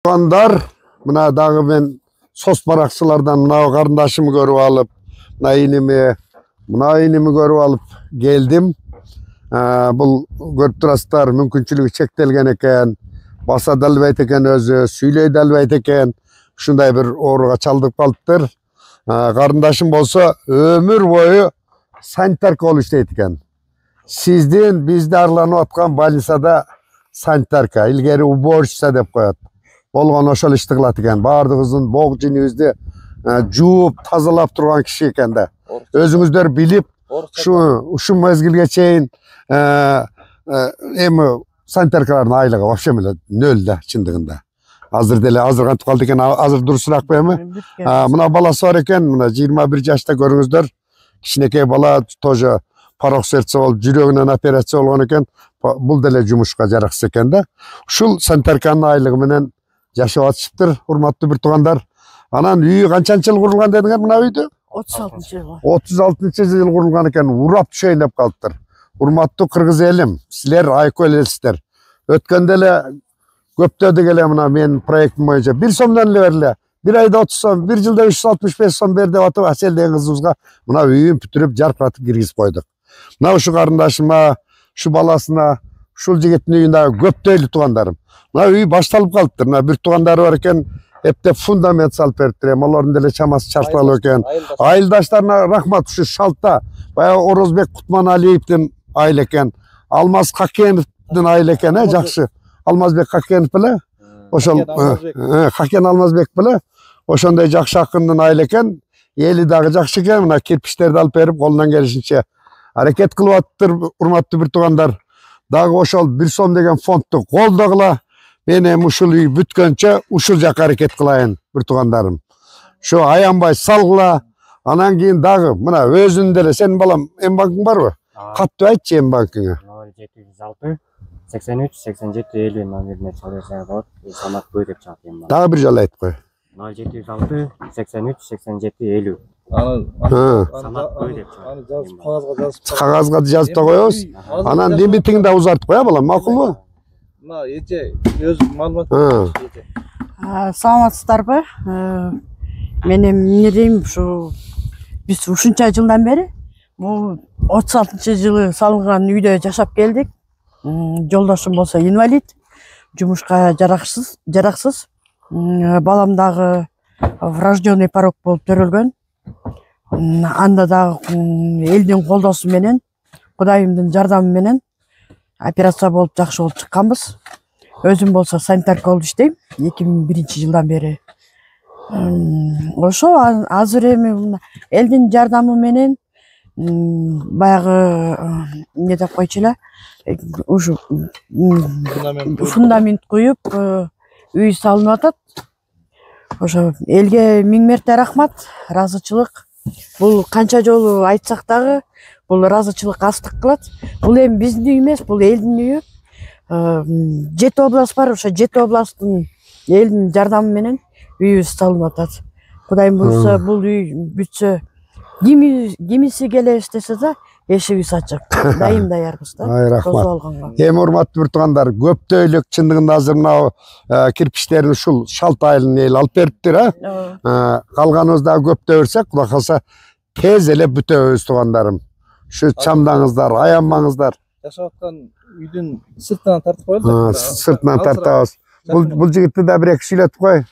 Tuğanlar, mına dağı ben sos barakçılardan mına kardeşimi görüp alıp, mına inimi görüp alıp geldim. Bul görüp turasızlar mümkünçülüğü çektelgen eken, basa dalbayt eken özü, süyley dalbayt eken, şunday bir oruğa çaldık kalıptır. Kardeşim bolsa ömür boyu sanitarka ol işleyt eken. Sizden bizde arlanıp atkan больницада sanitarka, ilgeri уборщица деп коет. Болгон ошол ишти кылат экен. Баардыгыбыздын бог жинибизди жууп, тазалап турган киши экен да. Өзүңүздөр билип, ушул мезгилге чейин эми санитаркалардын айлыгы вообще эле нөл да чындыгында. Азыр деле азыргантып калды экен, азыр дурусураак эми. Мына баласы бар экен, мына 21 жашта көрүңүздөр. Кичинекей бала тоже порок сердце болуп, жүрөгүнөн операция болгон экен. Бул деле жумушка жараксыз экен да. Ушул санитарканын айлыгы менен жашап атышыптыр, урматтуу бир туугандар. Анан үйү канчанчы жыл курулган дедиңер мына үйдү? 36-жыл. 36-жыл курулган экен, урап түшөйүн деп калыптыр. Урматтуу кыргыз элим, силер айкөл элсиздер. Өткөндө эле көптөдүк эле мына менин проектим боюнча 1 сомдон эле бериле. Bir ayda 30 som, bir yılda 365 som beri de atıp Asel деген kızımızga mına үйүн бүтүрүп жаркыратып киргизип койдук. Мына ушу карындашыма, şu balasına, şul жигиттин үйүндө көптөйлүү туугандарым. Мына үй башталып калыптыр. Мына бир туугандары бар экен, эптеп фундамент салып бериптир. Алардын деле чамасы чарпалуу экен. Айылдаштарына рахмат, ушу шалтта баягы Орозбек Кутманалиевдин айыл экен. Алмаз Какеновдун айыл экен, жакшы. Алмазбек Какенов беле? Ошол Хакен Алмазбек беле? Ошондой жакшы акындын айыл экен. Эли дагы жакшы экен. Мына кирпичтерди алып берип, колунан келишинче аракет кылып атыптыр, урматтуу бир туугандар. Дагы ошол 1 сом деген фондду колдогула. Мен эми ушул үй бүткөнчө ушул жака аракет кылайын бир туугандарым. Ошо аянбай салгыла. Анан кийин дагы мына өзүнүн деле сенин балам М-банкың барбы? Каттуу айтчы М-банкыңы. 0706 83 87 50 номерине чалса болот. Самат бой деп чыгат М-банк. Дагы бир жолу айтып кой. 0706 83 87 50. Самат бой деп чыгат. Кагазга жазып да коебуз. Анан лимитиңди да узартып коя балам, макулбу? Мына эже өз маалымат. Саламатсыздарбы? Менин мээрим ушу биз ушунча жылдан бери бул 36-жылы салынган үйдө жашап келдик. Жолдошум болсо инвалид, жумушка жараксыз. Балам дагы врожденный порок болуп төрөлгөн. Анда дагы элдин колдоосу менен, Кудайымдын жардамы менен операция болуп жакшы болуп чыкканбыз. Өзүм болсо санитарка болуп иштейм 2001-жылдан бери. Ошо азыр эми элдин жардамы менен баягы эмне деп койчу эле, ушу фундамент куюп үй салынып атат. Ошо элге 1000 мерте рахмат, ыраазычылык. Бул канча жолу айтсак дагы бул ыраазычылык астык кылат. Бул эми биздин үй эмес, бул элдин үйү. 7 область бар, ошо 7 областтын элдин жардамы менен үйүбүз салынып атат. Кудайым буйрса бул үй бүтсө, кимиси келе иштесе да эшигибиз ачык. Дайым даярбыз да. Ай рахмат. Эми урматтуу бир туугандар, көптөйлүк чындыгында азыр мына кирпичтерин ушул шалт айылын эл алып бериптир, калганыбыз дагы көптөй берсек, Кудай калса тез эле бүтөбүз туугандарым. Şu çamdağınızlar, ayanmağınızlar. Yaşap atkан үйдүн sırtынан тартып коелу. Sırtынан тартабыз. Бул жигитти да бир эки сүйлөтүп кой.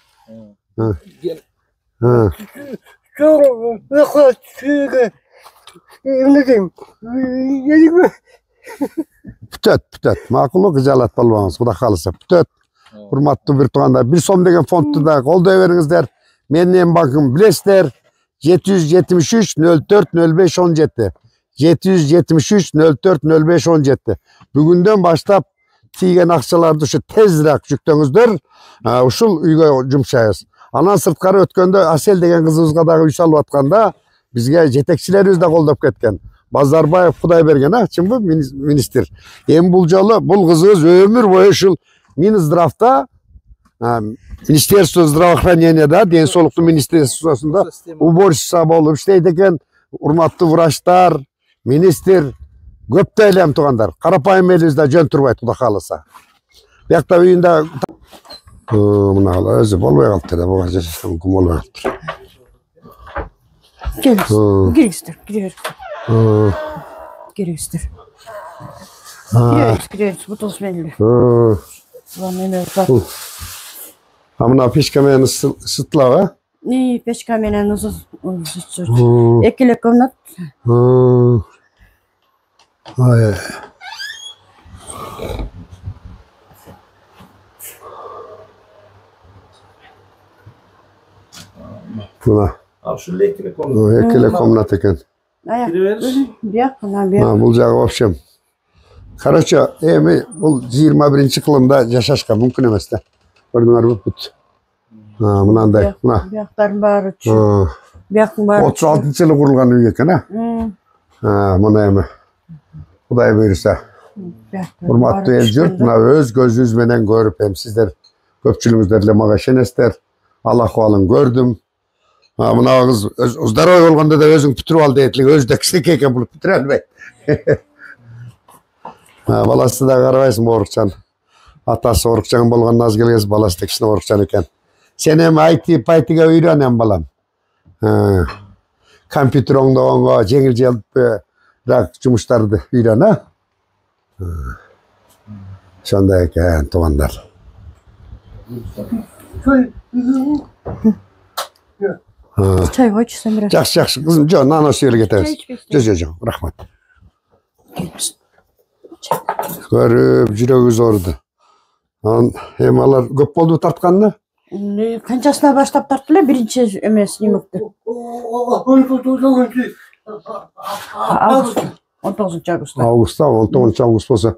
Бүтөт. Макулу кыжалат болбоңуз, Кудай кааласа. Бүтөт. Урматтуу бир туугандар, 1 сом деген фондду да колдой бериңиздер. Менин М-банкым билесиздер. 773 04 05 17. 773 04 05 17. Бүгүндөн баштап тийген акчаларды ушу тезирээк жүктөңүздөр. Ушул үйгө жумшайбыз. Анан сырткары өткөндө Асел деген кызыбызга дагы үй салып атканда бизге жетекчилерибиз да колдоп кеткен. Базарбаев Кудайберген, чынбы министр. Эми бул жолу бул кызыбыз өмүр бою ушул Минздравда, Министерство здравоохранения да, ден соолуктун министерствосунда уборщица болуп иштейт экен. Урматтуу врачтар, министр, көптөй элем туугандар. Карапайым элибиз да жөн турбайт, Кудай кааласа. Биякта үйүндө Мына өзі болбай қалыптыр да, бұға жашашқан мүмкін болбай қалыптыр. Киргиздер. Киргиз, бутылыс менілі. Мына пешка менен ысытылабы? Пешка менен ысытылат. Экиле комнат. Мына. Şu elektrik komnat. Экиле комнат екен. Бұл жағы вообще. Короче, бұл 21 қылымда жашашқа мүмкін емес та. Көрдіңер бі бүт. Мынандай. Бияқтардың бары үшін. 36 жылы құрылған үй екен, Мұна еме. Құдай бұйырса. Құрматты ел жұрт, өз көзіңізбенен көріп, сіздер көпшілігіңіздерle маға шенестер. Алла қуалын көрдім. Мына қыз ұздарой болғанда да өзің пүтіріп алды етілік, өзі де кісілік екен бұл пүтірі әлбей. Баласы да қарабайсың орықчан. Атасы орықчан болған наз келгіз, баласы да кісіні орықчан екен. Сен әм айтыға үйрен әм балам. Компьютер оңдауынға жеңіл желіп жұмыстарды үйрен, Сондай екен, туғандар. Çay koy içsen biraz. Жақсы, қызым, нано сүйелі кетеміз. Жоқ, рахмат. Көріп, жүрегіз орды. Алар көп болды тартқанына? Қаншасына баштап тартылы, бірінші емес немікті. 19 августа. 19 август болса.